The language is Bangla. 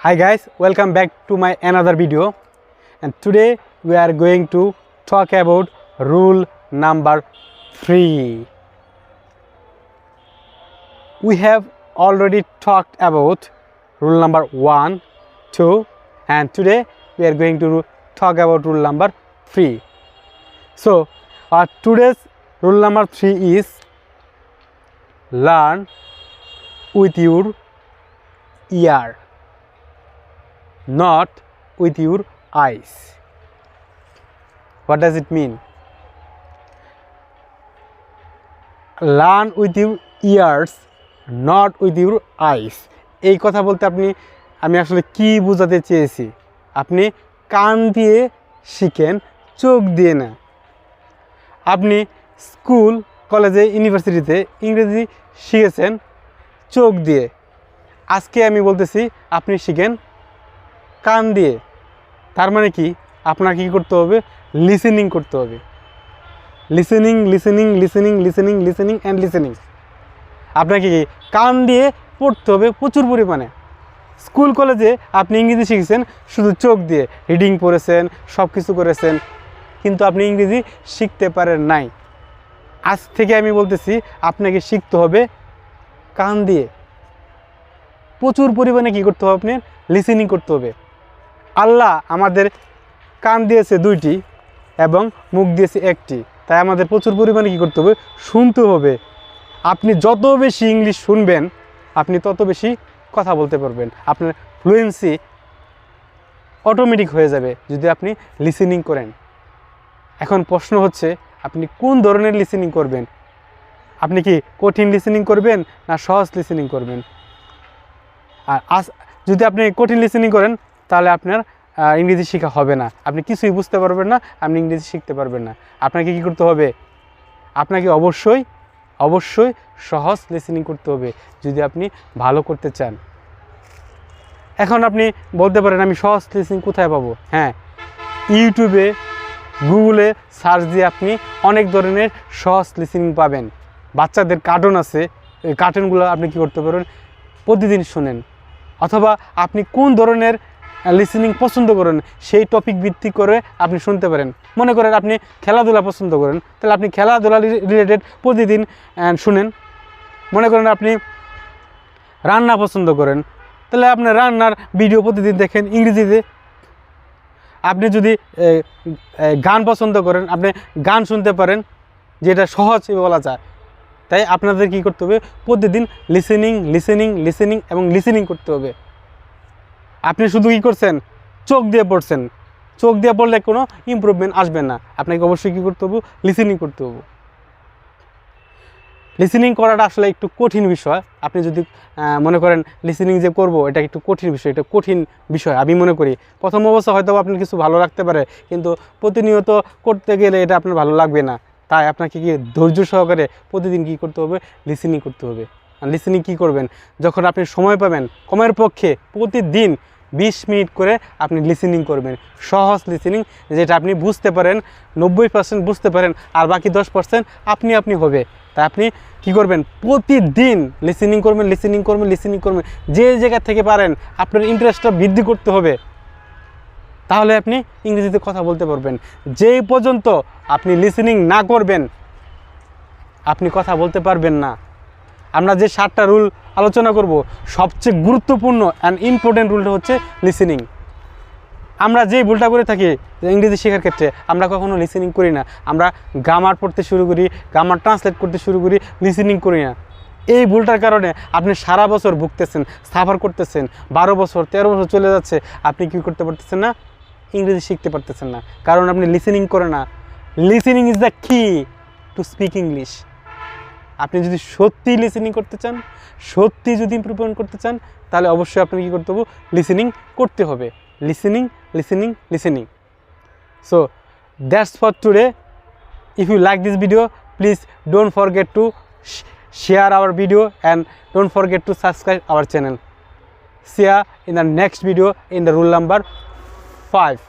Hi guys, welcome back to my another video, and today we are going to talk about rule number 3. We have already talked about rule number 1, 2, and today we are going to talk about rule number 3. So our today's rule number 3 is learn with your ear, not with your eyes. What does it mean? Learn with your ears, not with your eyes. এই কথা বলতে আমি আসলে কি বোঝাতে চেয়েছি? আপনি কান দিয়ে শিখেন, চোখ দিয়ে না। আপনি স্কুল, কলেজে, ইউনিভার্সিটিতে ইংরেজি শিখেছেন চোখ দিয়ে। আজকে আমি বলতেছি আপনি শিখেন কান দিয়ে। তার মানে কি আপনাকে কি করতে হবে? লিসেনিং করতে হবে। Listening listening listening listening listening and listening. আপনাকে কি কান দিয়ে পড়তে হবে প্রচুর পরিমাণে। স্কুল কলেজে আপনি ইংরেজি শিখেছেন শুধু চোখ দিয়ে, রিডিং পড়েছেন, সব কিছু করেছেন, কিন্তু আপনি ইংরেজি শিখতে পারেন নাই। আজ থেকে আমি বলতেছি আপনাকে শিখতে হবে কান দিয়ে। প্রচুর পরিমাণে কী করতে হবে? আপনার লিসেনিং করতে হবে। আল্লাহ আমাদের কান দিয়েছে 2টি এবং মুখ দিয়েছে 1টি, তাই আমাদের প্রচুর পরিমাণে কী করতে হবে? শুনতে হবে। আপনি যত বেশি ইংলিশ শুনবেন আপনি তত বেশি কথা বলতে পারবেন। আপনার ফ্লুয়েন্সি অটোমেটিক হয়ে যাবে যদি আপনি লিসেনিং করেন। এখন প্রশ্ন হচ্ছে আপনি কোন ধরনের লিসেনিং করবেন? আপনি কি কঠিন লিসেনিং করবেন না সহজ লিসেনিং করবেন? আর যদি আপনি কঠিন লিসেনিং করেন তাহলে আপনার ইংরেজি শেখা হবে না, আপনি কিছুই বুঝতে পারবেন না, আপনি ইংরেজি শিখতে পারবেন না। আপনাকে কী করতে হবে? আপনাকে অবশ্যই সহজ লিসেনিং করতে হবে যদি আপনি ভালো করতে চান। এখন আপনি বলতে পারেন আমি সহজ লিসেনিং কোথায় পাবো? হ্যাঁ, ইউটিউবে, গুগলে সার্চ দিয়ে আপনি অনেক ধরনের সহজ লিসেনিং পাবেন। বাচ্চাদের কার্টুন আছে, এই কার্টুনগুলো আপনি কী করতে পারেন? প্রতিদিন শোনেন। অথবা আপনি কোন ধরনের লিসেনিং পছন্দ করেন সেই টপিক ভিত্তি করে আপনি শুনতে পারেন। মনে করেন আপনি খেলাধুলা পছন্দ করেন, তাহলে আপনি খেলাধুলা রিলেটেড প্রতিদিন শুনেন। মনে করেন আপনি রান্না পছন্দ করেন, তাহলে আপনি রান্নার ভিডিও প্রতিদিন দেখেন ইংরেজিতে। আপনি যদি গান পছন্দ করেন আপনি গান শুনতে পারেন, যেটা সহজ বলা যায়। তাই আপনাদের কী করতে হবে? প্রতিদিন লিসেনিং লিসেনিং লিসেনিং এবং লিসেনিং করতে হবে। আপনি শুধু কী করছেন? চোখ দিয়ে পড়ছেন। চোখ দিয়ে পড়লে কোনো ইমপ্রুভমেন্ট আসবে না। আপনাকে অবশ্যই কী করতে হবে? লিসেনিং করতে হবে। লিসেনিং করাটা আসলে একটু কঠিন বিষয়। আপনি যদি মনে করেন লিসেনিং যে করব এটা একটু কঠিন বিষয়, এটা কঠিন বিষয় আমি মনে করি। প্রথম অবস্থা হয়তো আপনার কিছু ভালো লাগতে পারে, কিন্তু প্রতিনিয়ত করতে গেলে এটা আপনার ভালো লাগবে না। তাই আপনাকে কি ধৈর্য সহকারে প্রতিদিন কী করতে হবে? লিসেনিং করতে হবে। আর লিসেনিং কী করবেন? যখন আপনি সময় পাবেন, কমের পক্ষে প্রতিদিন 20 মিনিট করে আপনি লিসেনিং করবেন। সহজ লিসেনিং, যেটা আপনি বুঝতে পারেন, 90% বুঝতে পারেন, আর বাকি 10% আপনি হবে। তাই আপনি কী করবেন? প্রতিদিন লিসেনিং করবেন, লিসেনিং করবেন, লিসেনিং করবেন। যে জায়গা থেকে পারেন আপনার ইন্টারেস্টটা বৃদ্ধি করতে হবে, তাহলে আপনি ইংরেজিতে কথা বলতে পারবেন। যেই পর্যন্ত আপনি লিসেনিং না করবেন আপনি কথা বলতে পারবেন না। আমরা যে 7টা রুল আলোচনা করব, সবচেয়ে গুরুত্বপূর্ণ অ্যান্ড ইম্পর্টেন্ট রুলটা হচ্ছে লিসেনিং। আমরা যেই ভুলটা করে থাকি ইংরেজি শেখার ক্ষেত্রে, আমরা কখনো লিসেনিং করি না। আমরা গ্রামার পড়তে শুরু করি, গ্রামার ট্রান্সলেট করতে শুরু করি, লিসেনিং করি না। এই ভুলটার কারণে আপনি সারা বছর ভুগতেছেন, সাফার করতেছেন। 12 বছর 13 বছর চলে যাচ্ছে, আপনি কী করতে পারতেছেন না? ইংরেজি শিখতে পারতেছেন না, কারণ আপনি লিসেনিং করে না। লিসেনিং ইজ দ্য কি টু স্পিক ইংলিশ। আপনি যদি সত্যি লিসেনিং করতে চান, সত্যি যদি ইমপ্রুভমেন্ট করতে চান, তাহলে অবশ্যই আপনাকে কী করতে হবে? লিসেনিং করতে হবে। Listening listening listening. So that's for today. If you like this video, please don't forget to share our video and don't forget to subscribe our channel. See ya in the next video in the rule number 5.